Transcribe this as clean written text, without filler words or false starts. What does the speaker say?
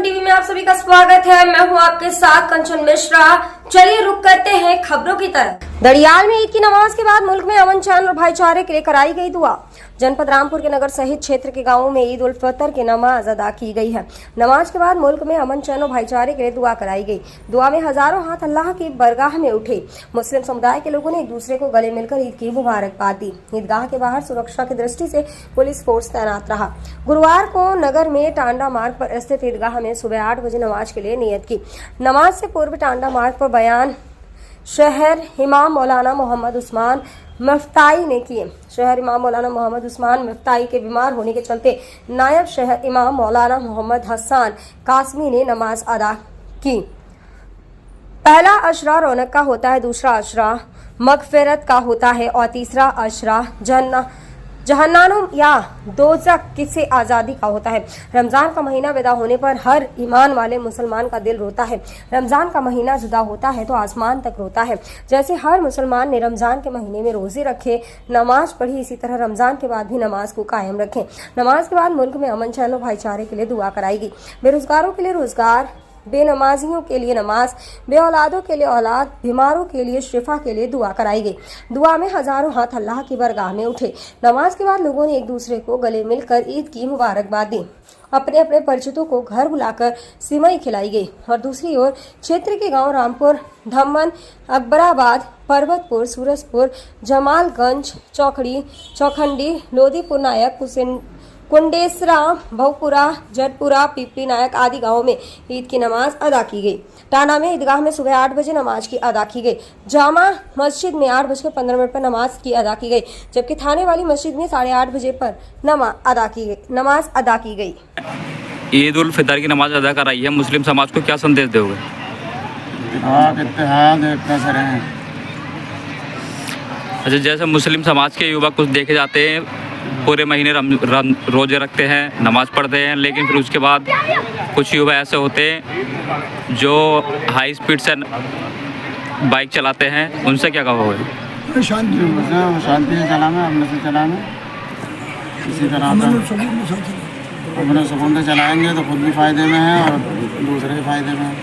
TV में आप सभी का स्वागत है। मैं हूं आपके साथ कंचन मिश्रा। चलिए रुक करते हैं खबरों की तरफ। दड़ियाल में ईद की नमाज के बाद मुल्क में अमन चैन और भाईचारे के लिए कराई गई दुआ। जनपद रामपुर के नगर सहित क्षेत्र के गांवों में ईद उल फितर की नमाज अदा की गई है। नमाज के बाद मुल्क में अमन चैन और भाईचारे के लिए दुआ कराई गई। दुआ में हजारों हाथ अल्लाह की बरगाह में उठे। मुस्लिम समुदाय के लोगों ने एक दूसरे को गले मिलकर ईद की मुबारकबाद दी। ईदगाह के बाहर सुरक्षा की दृष्टि से पुलिस फोर्स तैनात रहा। गुरुवार को नगर में टांडा मार्ग पर स्थित ईदगाह में सुबह 8 बजे नमाज के लिए नियत की। नमाज से पूर्व टांडा मार्ग पर बयान शहर इमाम मौलाना मोहम्मद उस्मान मफ्ताई ने किए। शहर इमाम मौलाना मोहम्मद उस्मान मफ्ताई के बीमार होने के चलते नायब शहर इमाम मौलाना मोहम्मद हसन कासमी ने नमाज अदा की। पहला अशरा रौनक का होता है, दूसरा अशरा मगफिरत का होता है और तीसरा अशरा जहन्नम या दोज़ख किसे आज़ादी का होता है। रमजान का महीना विदा होने पर हर ईमान वाले मुसलमान का दिल रोता है। रमजान का महीना जुदा होता है तो आसमान तक रोता है। जैसे हर मुसलमान ने रमजान के महीने में रोजे रखे, नमाज पढ़ी, इसी तरह रमजान के बाद भी नमाज को कायम रखें। नमाज के बाद मुल्क में अमन चैन और भाईचारे के लिए दुआ कराई गई। बेरोजगारों के लिए रोजगार, बेनमाजियों के लिए नमाज, बे औलादों के लिए औलाद, बीमारों के लिए शिफा के लिए दुआ कराई गई। दुआ में हजारों हाथ अल्लाह की बरगाह में उठे। नमाज के बाद लोगों ने एक दूसरे को गले मिलकर ईद की मुबारकबाद दी। अपने अपने परिचितों को घर बुलाकर सिमई खिलाई गई। और दूसरी ओर क्षेत्र के गांव रामपुर, धम्मन, अकबराबाद, पर्वतपुर, सूरजपुर, जमालगंज, चौखंडी, लोधीपुर नायक, कुंडेसरा, बहुपुरा, जटपुरा, पिपली नायक आदि गांवों में ईद की नमाज अदा की गई। टाना में ईदगाह में सुबह 8 बजे नमाज की अदा की गई। जामा मस्जिद में 8:15 पर नमाज की अदा की गई, जबकि थाने वाली मस्जिद में 8:30 बजे पर नमाज अदा की गई। ईद उल फितर की नमाज अदा कराई है, मुस्लिम समाज को क्या संदेश दोगे? अच्छा, जैसे मुस्लिम समाज के युवा कुछ देखे जाते हैं पूरे महीने रोजे रखते हैं, नमाज पढ़ते हैं, लेकिन फिर उसके बाद कुछ युवा ऐसे होते हैं जो हाई स्पीड से बाइक चलाते हैं, उनसे क्या कहोगे? शांति से चलाना, अपने से चलाना, इसी तरह अपने सुकून से चलाएंगे तो खुद भी फायदे में है और दूसरे भी फायदे में है।